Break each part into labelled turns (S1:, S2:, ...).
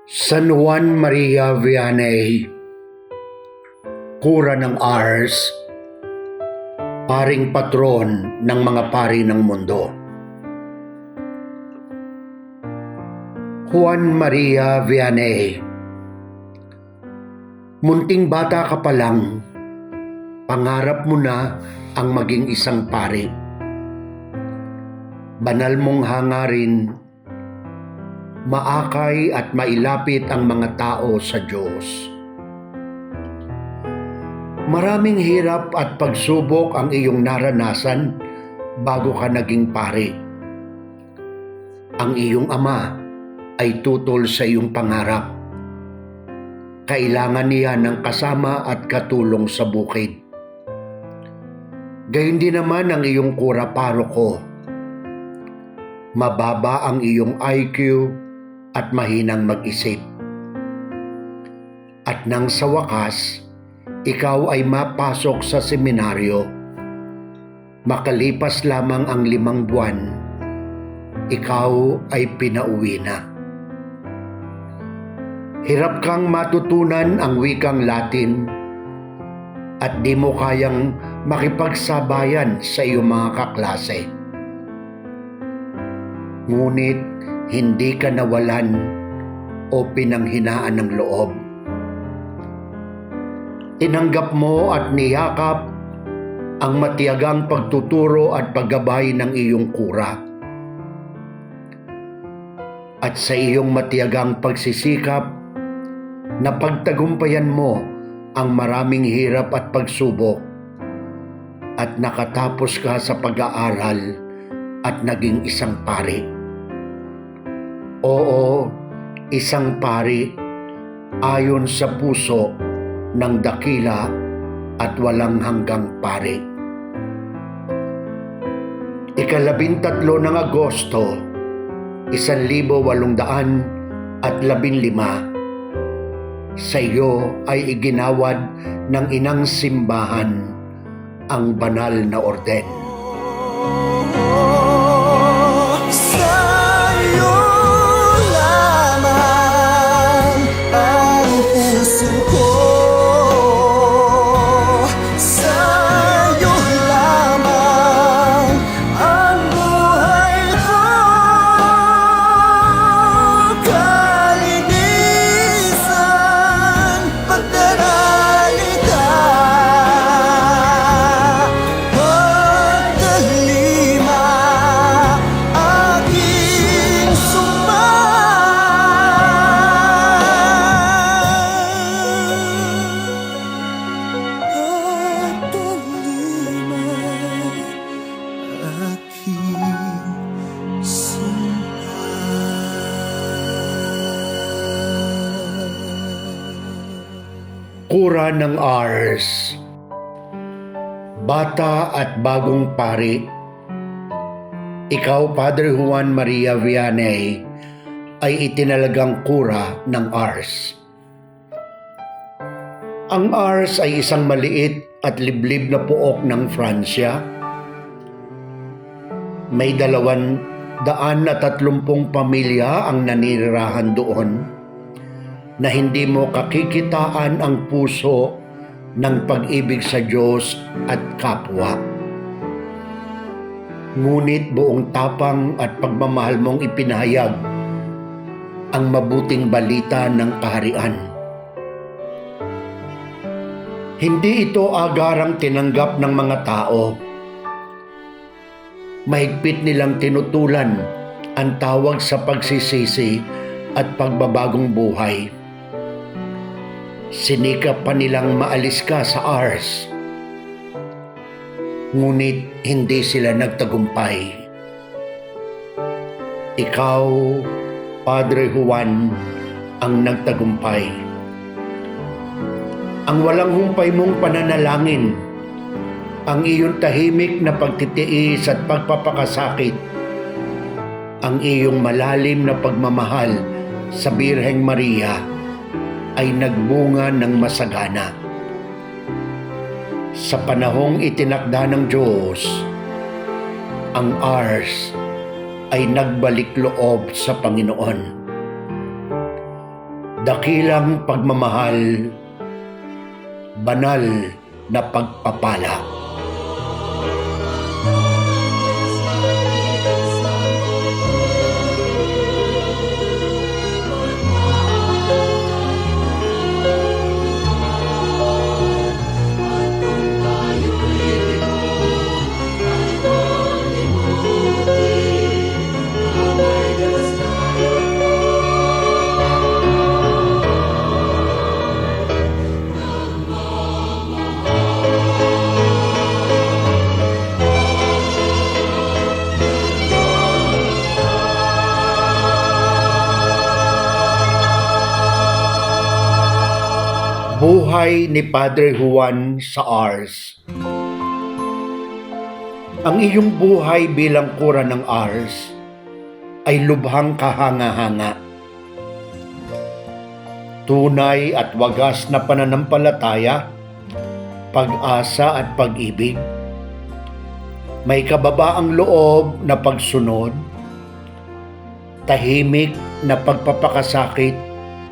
S1: San Juan Maria Vianney, Kura ng Ars, paring patron ng mga pari ng mundo. Juan Maria Vianney, munting bata ka pa lang, pangarap mo na ang maging isang pari. Banal mong hangarin, maakay at mailapit ang mga tao sa Diyos. Maraming hirap at pagsubok ang iyong naranasan bago ka naging pari. Ang iyong ama ay tutol sa iyong pangarap. Kailangan niya ng kasama at katulong sa bukid. Gayon din naman ang iyong kura paroko. Mababa ang iyong IQ at mahinang mag-isip. At nang sa wakas, ikaw ay mapasok sa seminaryo. Makalipas lamang ang 5 buwan, ikaw ay pinauwi na. Hirap kang matutunan ang wikang Latin at di mo kayang makipagsabayan sa iyong mga kaklase. Ngunit hindi ka nawalan o pinanghinaan ng loob. Tinanggap mo at niyakap ang matiyagang pagtuturo at paggabay ng iyong kura. At sa iyong matiyagang pagsisikap, napagtagumpayan mo ang maraming hirap at pagsubok at nakatapos ka sa pag-aaral at naging isang pari. Oo, isang pari ayon sa puso ng dakila at walang hanggang pari. 13 ng Agosto, 1815, sa iyo ay iginawad ng inang simbahan ang banal na orden. Kura ng Ars, bata at bagong pari. Ikaw, Padre Juan Maria Vianney, ay itinalagang kura ng Ars. Ang Ars ay isang maliit at liblib na pook ng Fransya. May 230 pamilya ang naninirahan doon, na hindi mo kakikitaan ang puso ng pag-ibig sa Diyos at kapwa. Ngunit buong tapang at pagmamahal mong ipinahayag ang mabuting balita ng kaharian. Hindi ito agarang tinanggap ng mga tao. Mahigpit nilang tinutulan ang tawag sa pagsisisi at pagbabagong buhay. Sinikap pa nilang maalis ka sa Ars, ngunit hindi sila nagtagumpay. Ikaw, Padre Juan, ang nagtagumpay. Ang walang humpay mong pananalangin, ang iyong tahimik na pagtitiis at pagpapakasakit, ang iyong malalim na pagmamahal sa Birheng Maria ay nagbunga ng masagana. Sa panahong itinakda ng Diyos, ang Ars ay nagbalik loob sa Panginoon. dakilang pagmamahal, banal na pagpapala. Buhay ni Padre Juan sa Ars. Ang iyong buhay bilang kura ng Ars ay lubhang kahanga-hanga. Tunay at wagas na pananampalataya, pag-asa at pag-ibig. May kababaang loob na pagsunod, tahimik na pagpapakasakit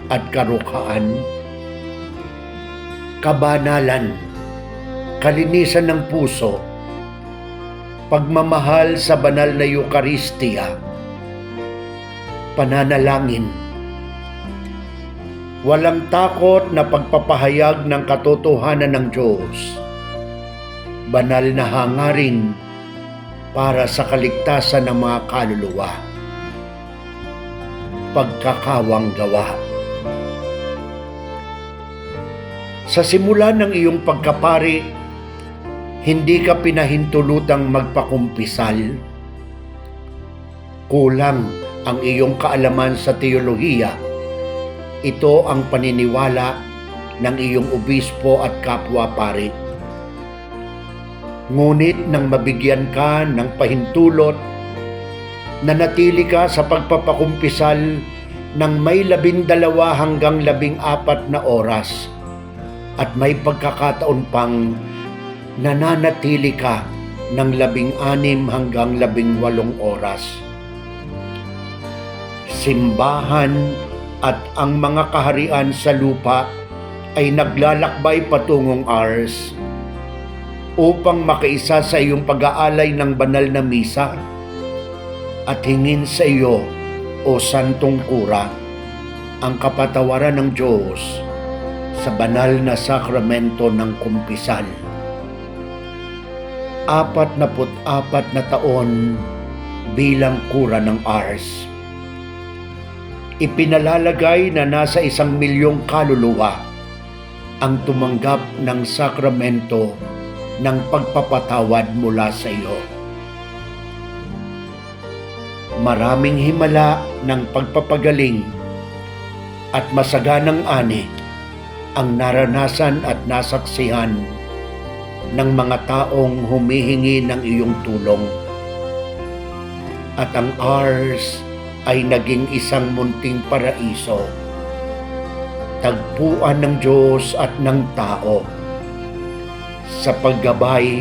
S1: at karukhaan, kabanalan, kalinisan ng puso, pagmamahal sa banal na Eucharistia, pananalangin, walang takot na pagpapahayag ng katotohanan ng Diyos, banal na hangarin para sa kaligtasan ng mga kaluluwa, pagkakawang gawa. Sa simula ng iyong pagkapari, hindi ka pinahintulutang magpakumpisal. Kulang ang iyong kaalaman sa teolohiya. Ito ang paniniwala ng iyong obispo at kapwa-pari. Ngunit nang mabigyan ka ng pahintulot, nanatili ka sa pagpapakumpisal ng may 12 hanggang 14 na oras. At may pagkakataon pang nananatili ka ng 16 hanggang 18 oras. Simbahan at ang mga kaharian sa lupa ay naglalakbay patungong Ars upang makiisa sa iyong pag-aalay ng banal na misa at hingin sa iyo, o Santong Kura, ang kapatawaran ng Diyos sa banal na sakramento ng kumpisal. 44 na taon bilang kura ng Ars. Ipinalalagay na nasa 1 milyong kaluluwa ang tumanggap ng sakramento ng pagpapatawad mula sa iyo. Maraming himala ng pagpapagaling at masaganang ani ang naranasan at nasaksihan ng mga taong humihingi ng iyong tulong. At ang Ars ay naging isang munting paraiso, tagpuan ng Diyos at ng tao, sa paggabay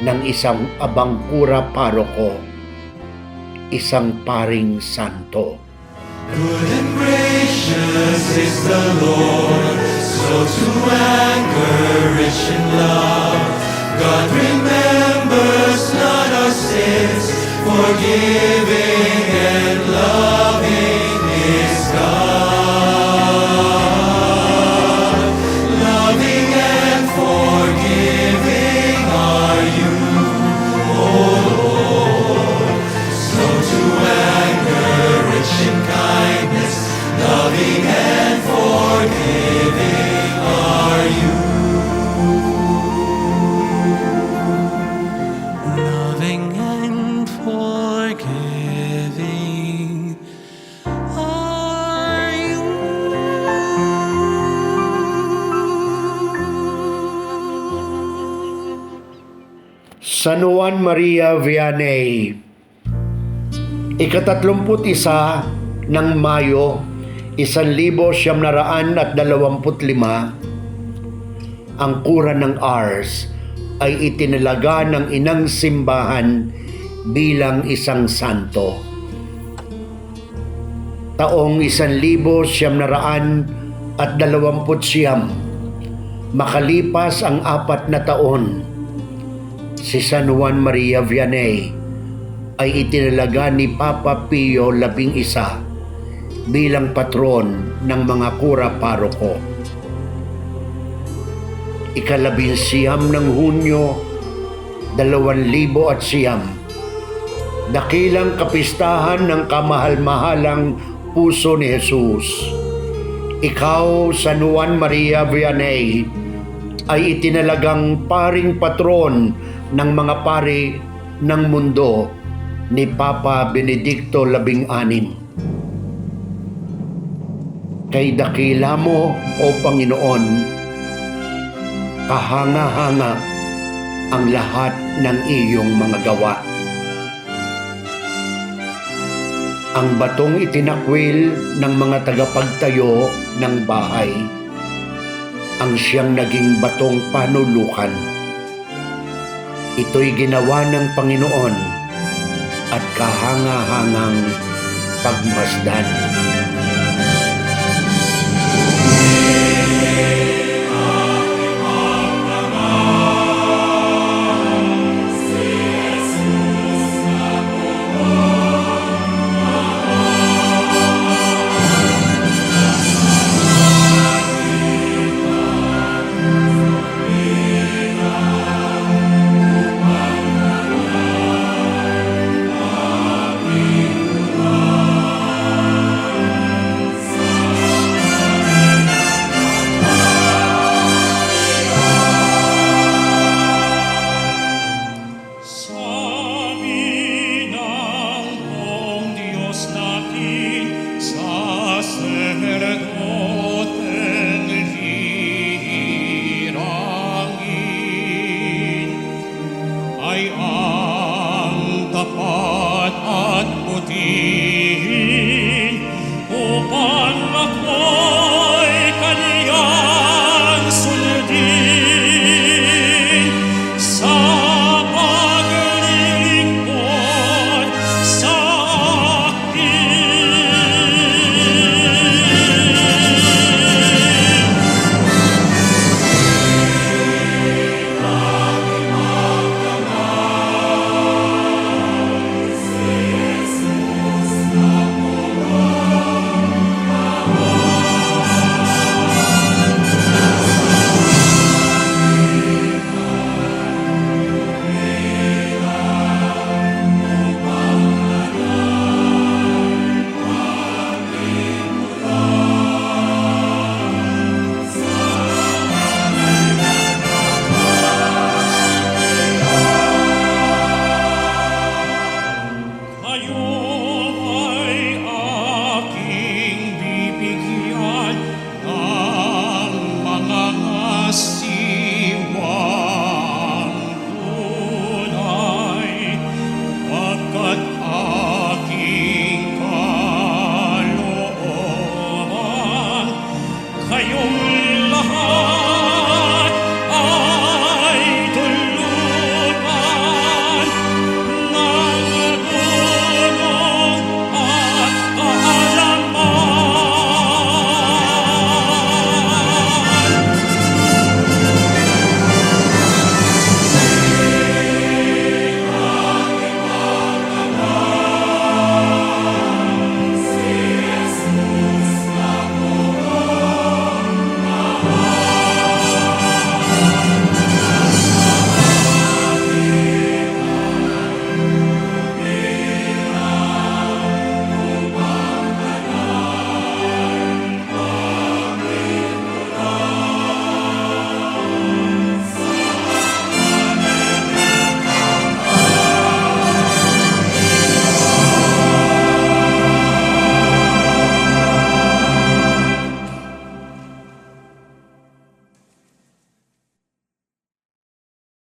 S1: ng isang abangkura paroko, isang paring santo.
S2: Good and gracious is the Lord, slow to anger, rich in love. God remembers not our sins, forgiving and loving is God. Loving and forgiving are you, O Lord, slow to anger, rich in kindness, loving and forgiving are you. Loving and forgiving are you.
S1: San Juan Maria Vianney, 31 ng Mayo, 1925, ang kura ng Ars ay itinalaga ng inang simbahan bilang isang santo. taong 1929, makalipas ang 4 na taon, si San Juan Maria Vianney ay itinalaga ni Papa Pio XI bilang patron ng mga kura paroko. 19 ng Hunyo 2009, dakilang kapistahan ng kamahal-mahalang puso ni Jesus. Ikaw, San Juan Maria Vianney, ay itinalagang paring patron ng mga pari ng mundo ni Papa Benedicto XVI. Kay dakila mo, O Panginoon, kahanga-hanga ang lahat ng iyong mga gawa. Ang batong itinakwil ng mga tagapagtayo ng bahay, ang siyang naging batong panulukan. Ito'y ginawa ng Panginoon at kahanga-hangang pagmasdan.